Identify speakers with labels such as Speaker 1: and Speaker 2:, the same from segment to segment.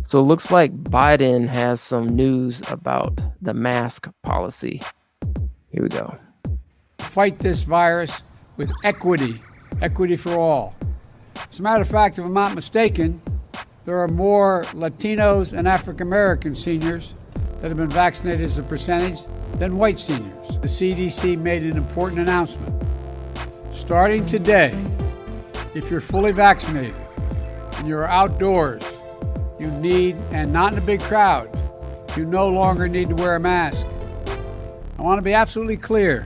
Speaker 1: So it looks like Biden has some news about the mask policy. Here we go.
Speaker 2: Fight this virus with equity for all. As a matter of fact, if I'm not mistaken, there are more Latinos and African American seniors that have been vaccinated as a percentage than white seniors. The CDC made an important announcement. Starting today, if you're fully vaccinated and you're outdoors, you need, and not in a big crowd, you no longer need to wear a mask. I want to be absolutely clear.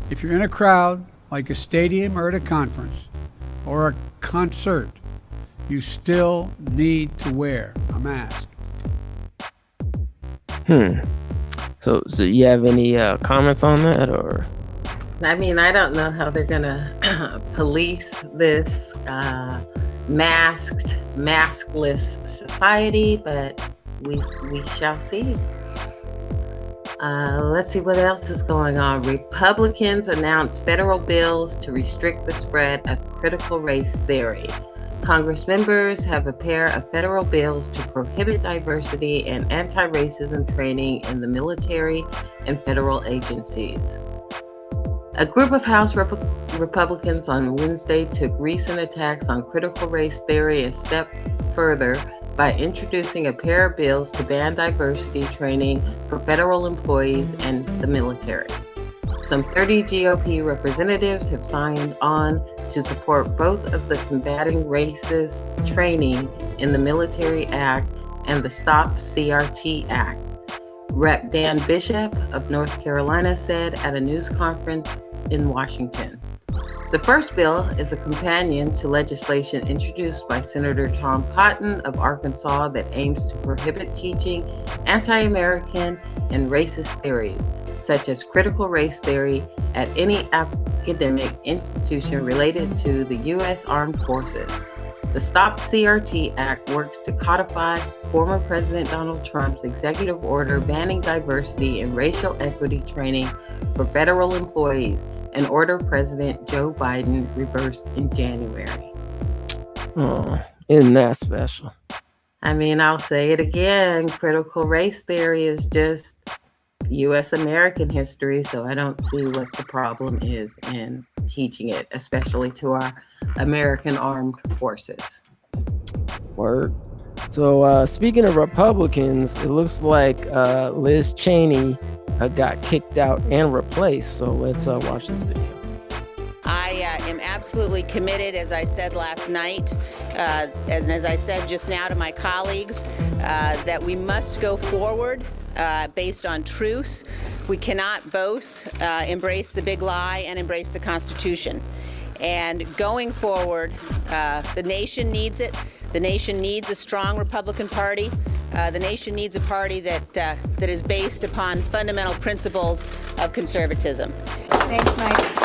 Speaker 2: If you're in a crowd, like a stadium or at a conference or a concert, you still need to wear a mask.
Speaker 1: So you have any comments on that, or?
Speaker 3: I mean, I don't know how they're gonna police this maskless society, but we shall see. Let's see what else is going on. Republicans announced federal bills to restrict the spread of critical race theory. Congress members have a pair of federal bills to prohibit diversity and anti-racism training in the military and federal agencies. A group of House Republicans on Wednesday took recent attacks on critical race theory a step further by introducing a pair of bills to ban diversity training for federal employees and the military. Some 30 GOP representatives have signed on to support both of the Combating Racist Training in the Military Act and the Stop CRT Act. Rep. Dan Bishop of North Carolina said at a news conference in Washington. The first bill is a companion to legislation introduced by Senator Tom Cotton of Arkansas that aims to prohibit teaching anti-American and racist theories, such as critical race theory, at any academic institution related to the U.S. Armed Forces. The Stop CRT Act works to codify former President Donald Trump's executive order banning diversity and racial equity training for federal employees, an order President Joe Biden reversed in January.
Speaker 1: Oh, isn't that special?
Speaker 3: I mean, I'll say it again. Critical race theory is just U.S. American history, so I don't see what the problem is in teaching it, especially to our American armed forces.
Speaker 1: Word. So speaking of Republicans, it looks like Liz Cheney got kicked out and replaced. So let's watch this video.
Speaker 4: I am absolutely committed, as I said last night, as I said just now to my colleagues, that we must go forward based on truth. We cannot both embrace the big lie and embrace the Constitution. And going forward, the nation needs it. The nation needs a strong Republican Party. The nation needs a party that is based upon fundamental principles of conservatism.
Speaker 5: Thanks, Mike.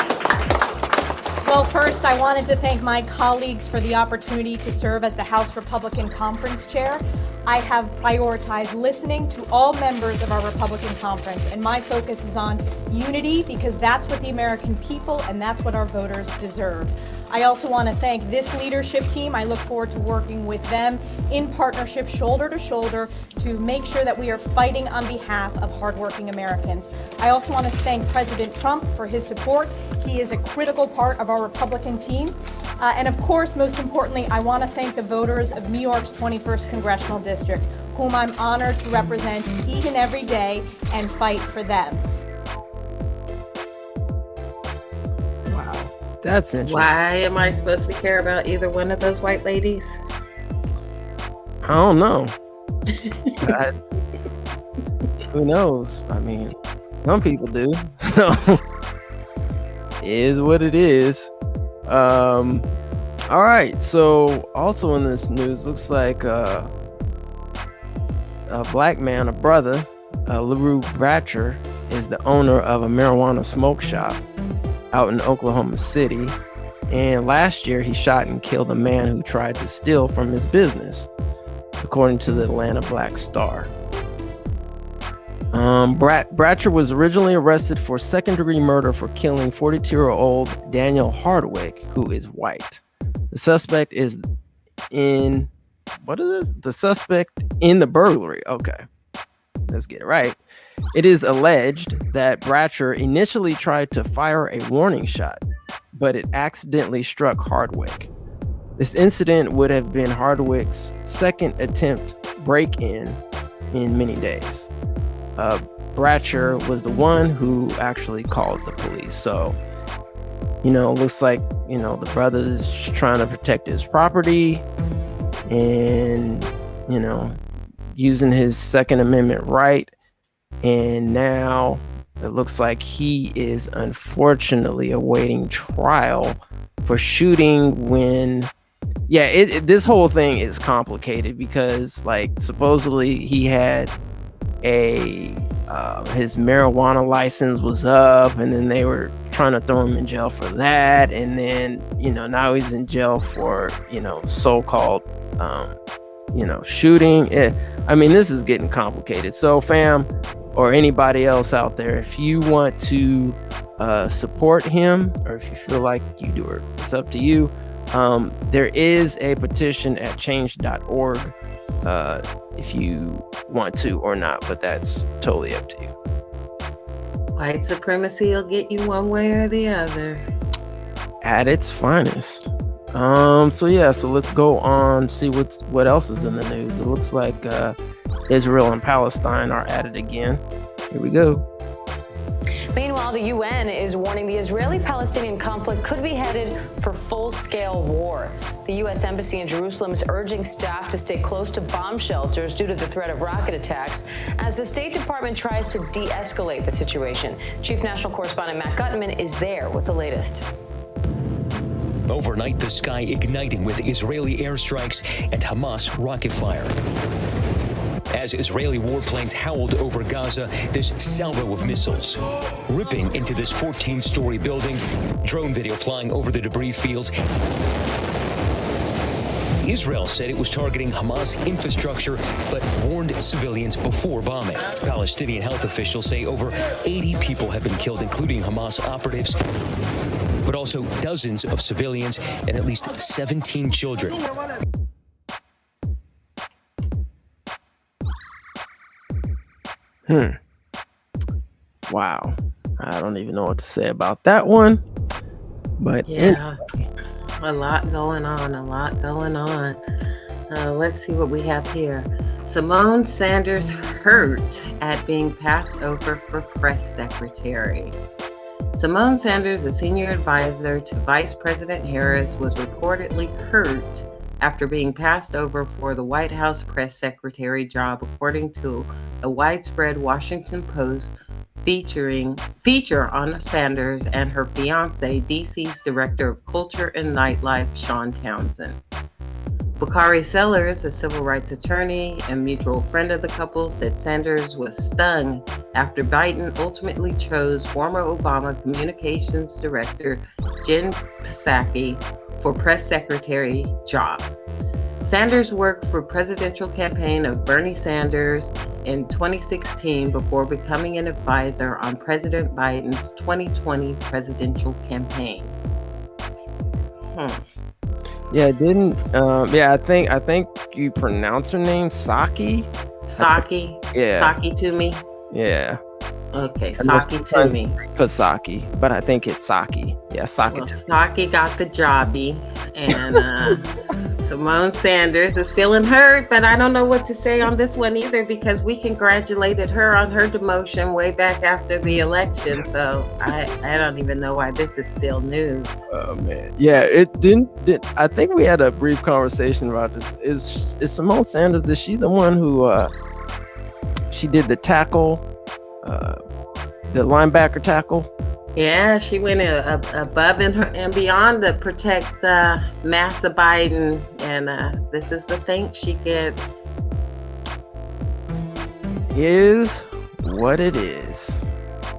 Speaker 5: Well, first, I wanted to thank my colleagues for the opportunity to serve as the House Republican Conference Chair. I have prioritized listening to all members of our Republican Conference, and my focus is on unity because that's what the American people and that's what our voters deserve. I also want to thank this leadership team. I look forward to working with them in partnership, shoulder to shoulder, to make sure that we are fighting on behalf of hardworking Americans. I also want to thank President Trump for his support. He is a critical part of our Republican team. And of course, most importantly, I want to thank the voters of New York's 21st Congressional District, whom I'm honored to represent each and every day and fight for them.
Speaker 1: Wow, that's interesting.
Speaker 3: Why am I supposed to care about either one of those white ladies?
Speaker 1: I don't know. Who knows? I mean, some people do. So, is what it is. All right. So, also in this news, looks like a black man, a brother, LaRue Bratcher, is the owner of a marijuana smoke shop out in Oklahoma City. And last year, he shot and killed a man who tried to steal from his business, according to the Atlanta Black Star. Bratcher was originally arrested for second-degree murder for killing 42-year-old Daniel Hardwick, who is white. The suspect is in the burglary. Okay, let's get it right. It is alleged that Bratcher initially tried to fire a warning shot, but it accidentally struck Hardwick. This incident would have been Hardwick's second attempt break-in many days. Bratcher was the one who actually called the police. So, looks like, the brother's just trying to protect his property and, using his Second Amendment right. And now it looks like he is unfortunately awaiting trial for shooting when... Yeah, this whole thing is complicated because, like, supposedly he had his marijuana license was up, and then they were trying to throw him in jail for that, and then now he's in jail for so-called shooting. I mean, this is getting complicated. So, fam, or anybody else out there, if you want to support him, or if you feel like you do it, it's up to you. There is a petition at change.org if you want to or not, but that's totally up to you.
Speaker 3: White supremacy will get you one way or the other.
Speaker 1: At its finest. So let's go on, see what else is in the news. It looks like Israel and Palestine are at it again. Here we go.
Speaker 6: Meanwhile, the UN is warning the Israeli-Palestinian conflict could be headed for full-scale war. The U.S. Embassy in Jerusalem is urging staff to stay close to bomb shelters due to the threat of rocket attacks as the State Department tries to de-escalate the situation. Chief National Correspondent Matt Gutman is there with the latest.
Speaker 7: Overnight, the sky igniting with Israeli airstrikes and Hamas rocket fire. As Israeli warplanes howled over Gaza, this salvo of missiles ripping into this 14-story building, drone video flying over the debris fields. Israel said it was targeting Hamas infrastructure, but warned civilians before bombing. Palestinian health officials say over 80 people have been killed, including Hamas operatives, but also dozens of civilians and at least 17 children.
Speaker 1: Wow. I don't even know what to say about that one. But
Speaker 3: yeah, a lot going on. Let's see what we have here. Simone Sanders hurt at being passed over for press secretary. Simone Sanders, a senior advisor to Vice President Harris, was reportedly hurt after being passed over for the White House press secretary job, according to a widespread Washington Post feature on Sanders and her fiance, DC's Director of Culture and Nightlife, Sean Townsend. Bakari Sellers, a civil rights attorney and mutual friend of the couple, said Sanders was stung after Biden ultimately chose former Obama Communications Director Jen Psaki for press secretary job. Sanders worked for presidential campaign of Bernie Sanders in 2016 before becoming an advisor on President Biden's 2020 presidential campaign.
Speaker 1: Yeah, I think you pronounce her name Psaki.
Speaker 3: Psaki?
Speaker 1: Yeah.
Speaker 3: Psaki to me?
Speaker 1: Yeah.
Speaker 3: Okay, Psaki to me.
Speaker 1: Psaki, but I think it's Saki. Yeah, Saki.
Speaker 3: Well, Psaki got the jobby, and Simone Sanders is feeling hurt, but I don't know what to say on this one either because we congratulated her on her demotion way back after the election. So I don't even know why this is still news.
Speaker 1: Oh man, yeah, it didn't. I think we had a brief conversation about this. Is Simone Sanders? Is she the one who she did the tackle? The linebacker tackle.
Speaker 3: Yeah, she went above and beyond to protect Massa Biden, and this is the thanks she gets. Is
Speaker 1: what it is.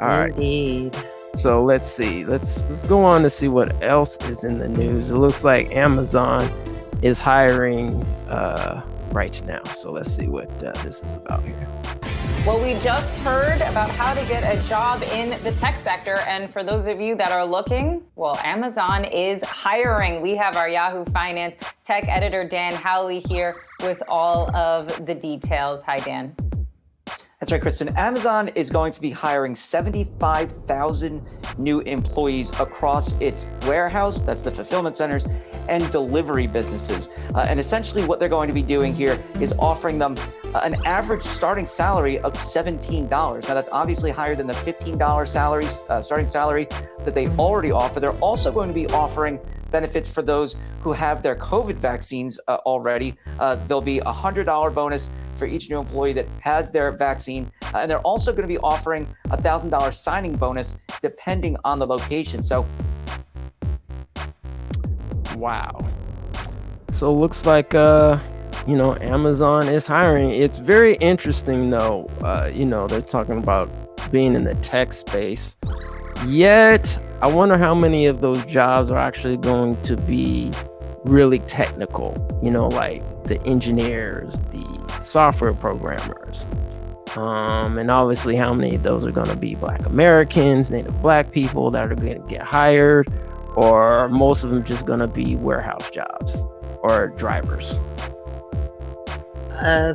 Speaker 1: All
Speaker 3: Indeed.
Speaker 1: Right. So let's see. Let's go on to see what else is in the news. It looks like Amazon is hiring right now. So let's see what this is about here.
Speaker 8: Well, we just heard about how to get a job in the tech sector. And for those of you that are looking, well, Amazon is hiring. We have our Yahoo Finance tech editor, Dan Howley, here with all of the details. Hi, Dan.
Speaker 9: That's right, Kristen. Amazon is going to be hiring 75,000 new employees across its warehouse, that's the fulfillment centers, and delivery businesses. And essentially what they're going to be doing here is offering them an average starting salary of $17. Now, that's obviously higher than the $15 starting salary that they already offer. They're also going to be offering benefits for those who have their COVID vaccines already. There'll be a $100 bonus for each new employee that has their vaccine. And they're also going to be offering a $1,000 signing bonus depending on the location. So,
Speaker 1: wow. So it looks like, Amazon is hiring. It's very interesting, though. They're talking about being in the tech space. Yet, I wonder how many of those jobs are actually going to be really technical, like the engineers, the software programmers. And obviously how many of those are going to be Black Americans, Native Black people that are going to get hired, or most of them just going to be warehouse jobs or drivers.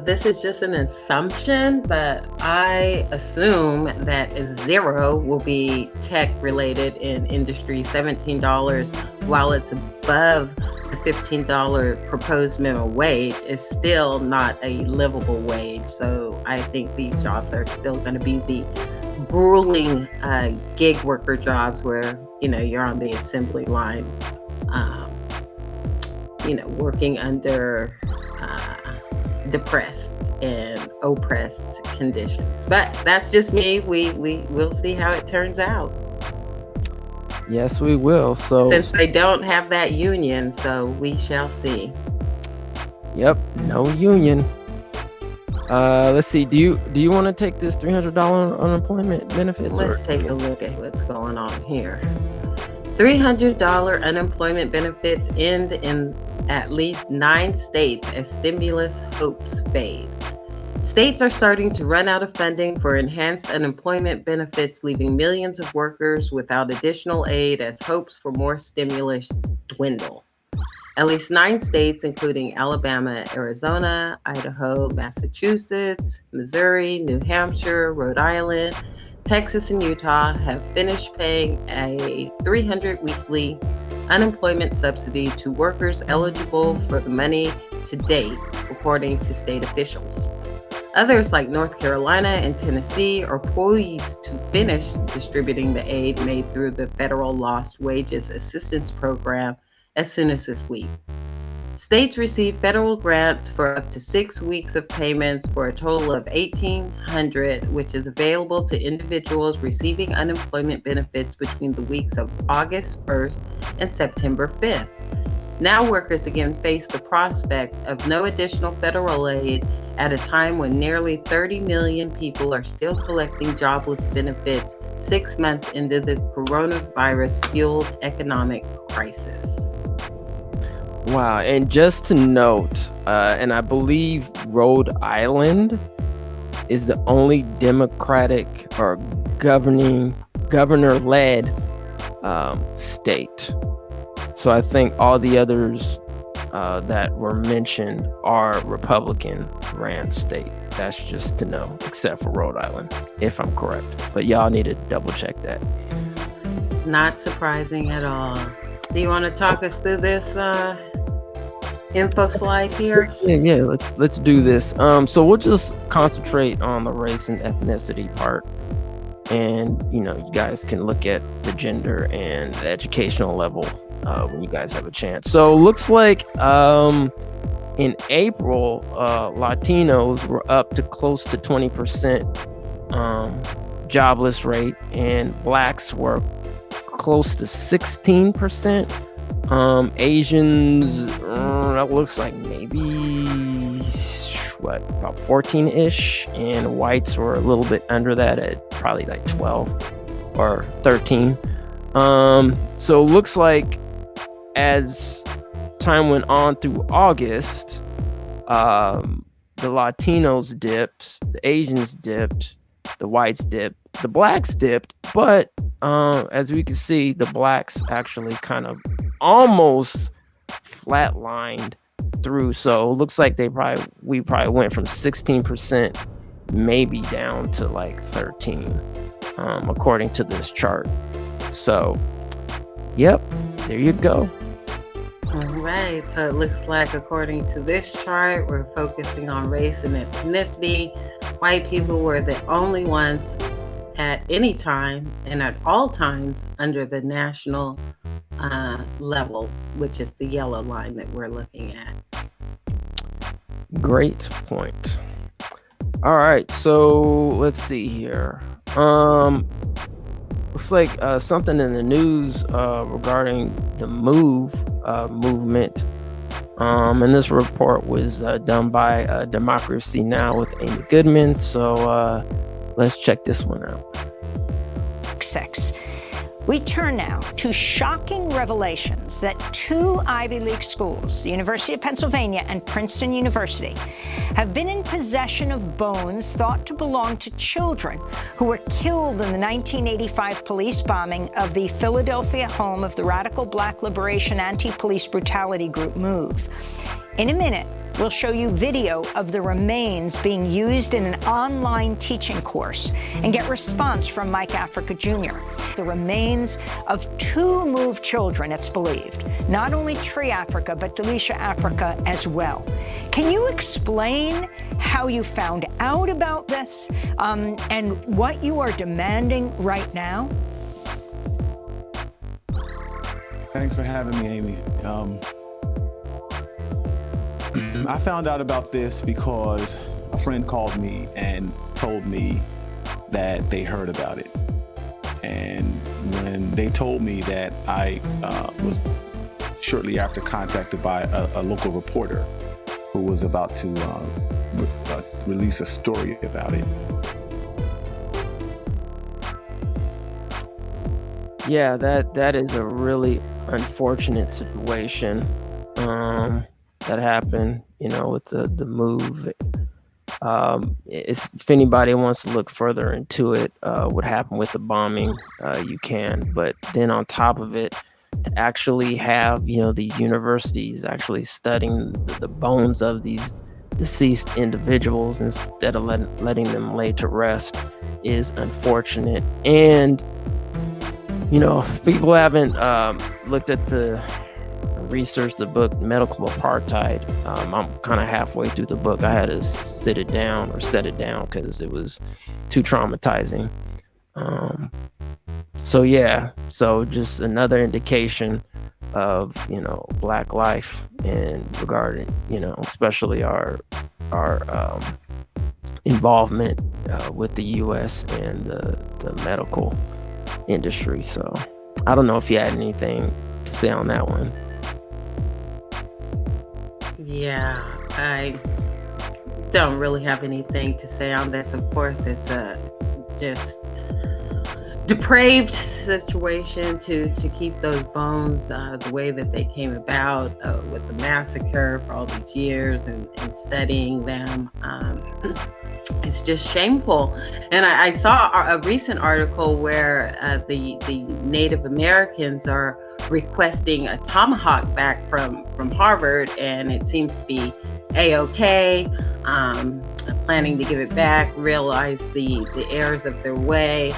Speaker 3: This is just an assumption, but I assume that zero will be tech related in industry. $17, while it's above the $15 proposed minimum wage, is still not a livable wage. So I think these jobs are still going to be the grueling gig worker jobs where, you're on the assembly line, working under depressed and oppressed conditions. But that's just me. We'll see how it turns out.
Speaker 1: Yes, we will. So
Speaker 3: since they don't have that union, so we shall see.
Speaker 1: Yep, no union. Let's see. Do you want to take this $300 unemployment benefits?
Speaker 3: Let's take a look at what's going on here. $300 unemployment benefits end in at least 9 states as stimulus hopes fade. States are starting to run out of funding for enhanced unemployment benefits, leaving millions of workers without additional aid as hopes for more stimulus dwindle. At least 9 states, including Alabama, Arizona, Idaho, Massachusetts, Missouri, New Hampshire, Rhode Island, Texas, and Utah, have finished paying a $300 weekly unemployment subsidy to workers eligible for the money to date, according to state officials. Others, like North Carolina and Tennessee, are poised to finish distributing the aid made through the federal Lost Wages Assistance Program as soon as this week. States receive federal grants for up to 6 weeks of payments for a total of $1,800, which is available to individuals receiving unemployment benefits between the weeks of August 1st and September 5th. Now workers again face the prospect of no additional federal aid at a time when nearly 30 million people are still collecting jobless benefits 6 months into the coronavirus-fueled economic crisis.
Speaker 1: Wow, and just to note, and I believe Rhode Island is the only Democratic or governor-led state. So I think all the others that were mentioned are Republican-ran state. That's just to know, except for Rhode Island, if I'm correct. But y'all need to double check that.
Speaker 3: Not surprising at all. Do you want to talk us through this info slide here?
Speaker 1: Yeah, let's do this. So we'll just concentrate on the race and ethnicity part, and you guys can look at the gender and the educational level when you guys have a chance. So looks like in April, Latinos were up to close to 20% jobless rate, and blacks were close to 16%. Asians, that looks like maybe about 14-ish, and whites were a little bit under that at probably like 12 or 13. So it looks like as time went on through August, the Latinos dipped, the Asians dipped, the whites dipped, the blacks dipped, but as we can see, the blacks actually kind of almost flatlined through. So it looks like we probably went from 16% maybe down to like 13, according to this chart. So, yep, there you go.
Speaker 3: All right, so it looks like according to this chart, we're focusing on race and ethnicity. White people were the only ones at any time and at all times under the national level, which is the yellow line that we're looking at.
Speaker 1: Great point. All right, so let's see here. Looks like something in the news regarding the movement. And this report was done by Democracy Now! With Amy Goodman. So let's check this one out.
Speaker 10: 6. We turn now to shocking revelations that 2 Ivy League schools, the University of Pennsylvania and Princeton University, have been in possession of bones thought to belong to children who were killed in the 1985 police bombing of the Philadelphia home of the radical Black liberation anti-police brutality group MOVE. In a minute, we'll show you video of the remains being used in an online teaching course and get response from Mike Africa Jr. The remains of 2 MOVE children, it's believed. Not only Tree Africa, but Delisha Africa as well. Can you explain how you found out about this and what you are demanding right now?
Speaker 11: Thanks for having me, Amy. I found out about this because a friend called me and told me that they heard about it. And when they told me that, I was shortly after contacted by a local reporter who was about to release a story about it.
Speaker 1: Yeah, that is a really unfortunate situation that happened, with the MOVE. If anybody wants to look further into it, what happened with the bombing, you can. But then on top of it, to actually have, these universities actually studying the bones of these deceased individuals instead of letting them lay to rest is unfortunate. And, people haven't looked at researched the book Medical Apartheid. I'm kind of halfway through the book. I had to set it down because it was too traumatizing. So just another indication of Black life and regarding especially our involvement with the U.S. and the medical industry. So I don't know if you had anything to say on that one.
Speaker 3: Yeah, I don't really have anything to say on this. Of course, it's a just depraved situation to keep those bones the way that they came about with the massacre for all these years and studying them. It's just shameful. And I saw a recent article where the Native Americans are requesting a tomahawk back from Harvard, and it seems to be A-OK, planning to give it back, realize the errors of their way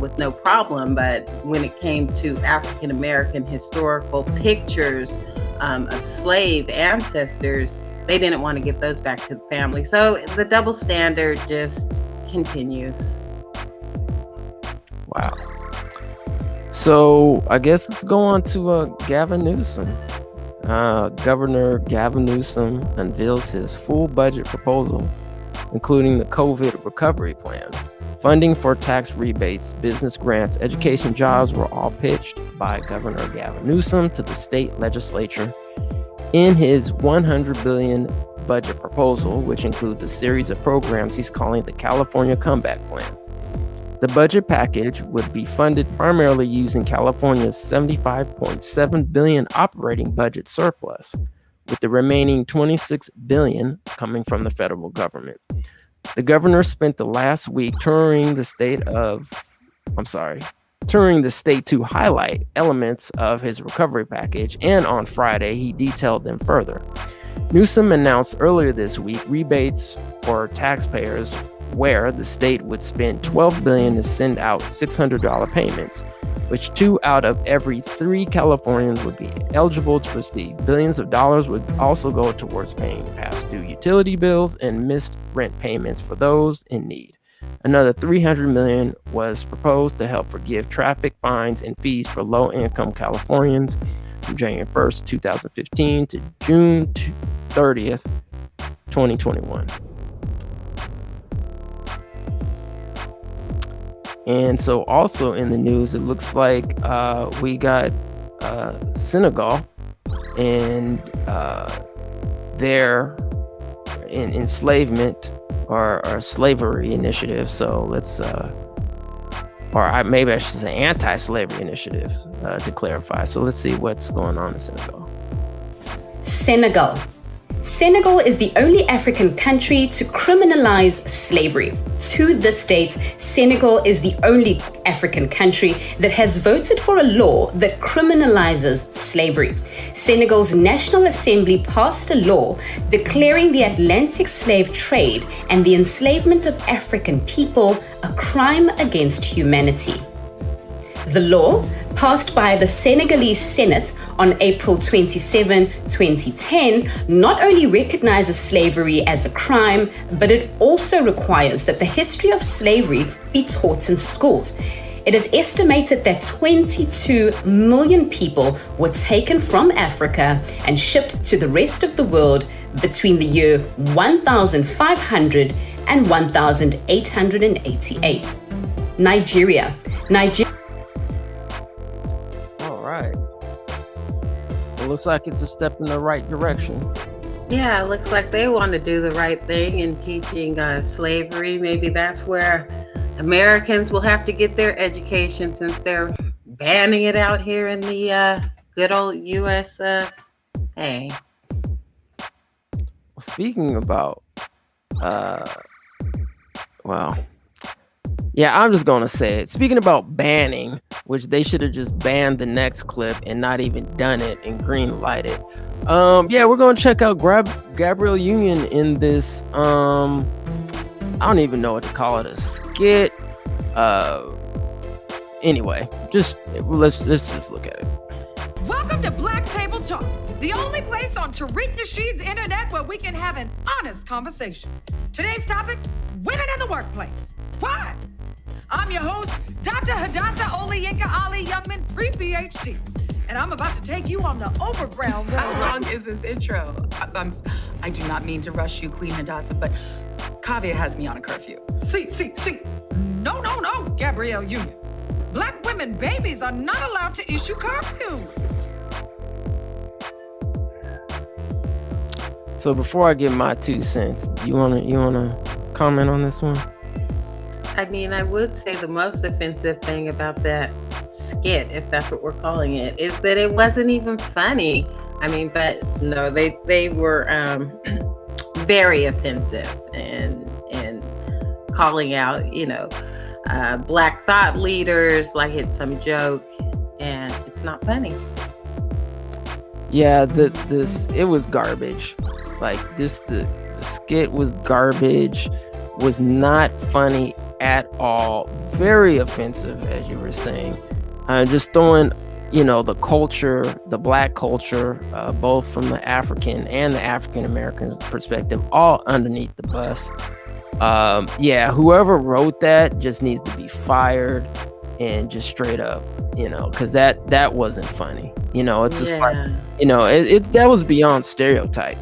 Speaker 3: with no problem. But when it came to African American historical pictures of slave ancestors, they didn't want to give those back to the family. So the double standard just continues.
Speaker 1: Wow. So I guess let's go on to Gavin Newsom. Governor Gavin Newsom unveils his full budget proposal, including the COVID recovery plan. Funding for tax rebates, business grants, education, jobs were all pitched by Governor Gavin Newsom to the state legislature in his $100 billion budget proposal, which includes a series of programs he's calling the California Comeback Plan. The budget package would be funded primarily using California's $75.7 billion operating budget surplus, with the remaining $26 billion coming from the federal government. The governor spent the last week touring the state to highlight elements of his recovery package, and on Friday, he detailed them further. Newsom announced earlier this week rebates for taxpayers, where the state would spend $12 billion to send out $600 payments, which 2 out of every 3 Californians would be eligible to receive. Billions of dollars would also go towards paying past due utility bills and missed rent payments for those in need. Another $300 million was proposed to help forgive traffic fines and fees for low-income Californians from January 1st, 2015 to June 30th, 2021. And so also in the news, it looks like we got Senegal and their enslavement or slavery initiative. So let's, maybe I should say anti-slavery initiative to clarify. So let's see what's going on in Senegal.
Speaker 12: Senegal is the only African country to criminalize slavery. To this date, Senegal is the only African country that has voted for a law that criminalizes slavery. Senegal's National Assembly passed a law declaring the Atlantic slave trade and the enslavement of African people a crime against humanity. The law, passed by the Senegalese Senate on April 27, 2010, not only recognizes slavery as a crime, but it also requires that the history of slavery be taught in schools. It is estimated that 22 million people were taken from Africa and shipped to the rest of the world between the year 1500 and 1888. Nigeria.
Speaker 1: It looks like it's a step in the right direction.
Speaker 3: Yeah, it looks like they want to do the right thing in teaching slavery. Maybe that's where Americans will have to get their education, since they're banning it out here in the good old US.
Speaker 1: Speaking about, I'm just going to say it. Speaking about banning, which they should have just banned the next clip and not even done it and green light it. We're going to check out Gabrielle Union in this, I don't even know what to call it, a skit. Anyway, let's just look at it.
Speaker 13: Welcome to Black Table Talk, the only place on Tariq Nasheed's internet where we can have an honest conversation. Today's topic, women in the workplace. Why? I'm your host, Dr. Hadassah Oliyinka Ali Youngman, pre-PhD. And I'm about to take you on the overground road.
Speaker 14: How long is this intro? I do not mean to rush you, Queen Hadassah, but Kavya has me on a curfew.
Speaker 13: See. No, Gabrielle Union. Black women babies are not allowed to issue curfews.
Speaker 1: So before I give my 2 cents, you wanna comment on this one?
Speaker 3: I mean, I would say the most offensive thing about that skit, if that's what we're calling it, is that it wasn't even funny. I mean, but no, they were very offensive and calling out, Black thought leaders like it's some joke, and it's not funny.
Speaker 1: Yeah, it was garbage. Like the skit was garbage, was not funny at all, very offensive, as you were saying. Just throwing, the culture, the Black culture, both from the African and the African American perspective, all underneath the bus. Whoever wrote that just needs to be fired, and just straight up, because that wasn't funny. It's just like, that was beyond stereotype.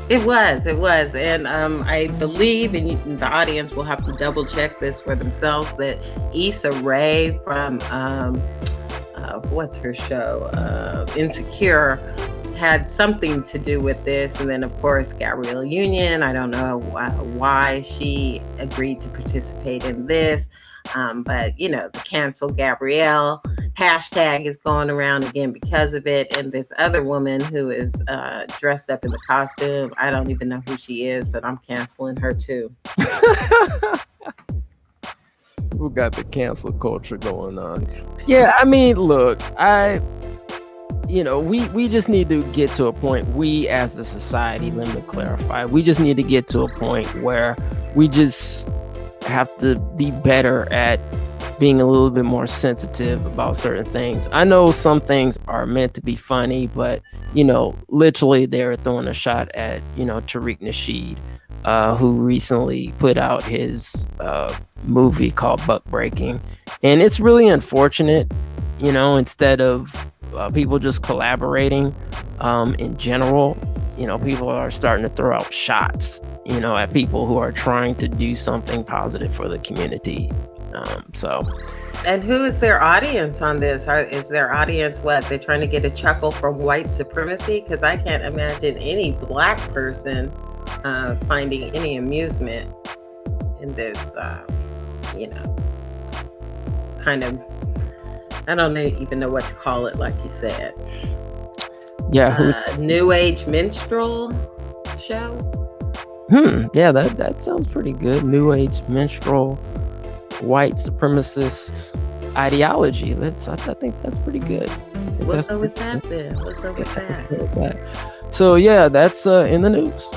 Speaker 3: It was, and I believe, and the audience will have to double check this for themselves, that Issa Rae from what's her show, Insecure, had something to do with this. And then of course Gabrielle Union, I don't know why she agreed to participate in this, but the cancel Gabrielle hashtag is going around again because of it. And this other woman who is dressed up in the costume, I don't even know who she is, but I'm canceling her too.
Speaker 1: We got the cancel culture going on. Yeah, I mean, look, we just need to get to a point, we as a society, let me clarify, we just need to get to a point where we just have to be better at being a little bit more sensitive about certain things. I know some things are meant to be funny, but, literally they're throwing a shot at, Tariq Nasheed, who recently put out his movie called Buck Breaking. And it's really unfortunate, instead of people just collaborating in general, people are starting to throw out shots, at people who are trying to do something positive for the community.
Speaker 3: And who is their audience on this? Is their audience what? They're trying to get a chuckle from white supremacy? Because I can't imagine any black person finding any amusement in this, kind of, I don't even know what to call it, like you said.
Speaker 1: Yeah.
Speaker 3: New Age minstrel show?
Speaker 1: Yeah, that sounds pretty good. New Age minstrel, white supremacist ideology. I think that's pretty good.
Speaker 3: We'll go with that then. We'll go with that.
Speaker 1: So yeah, that's in the news.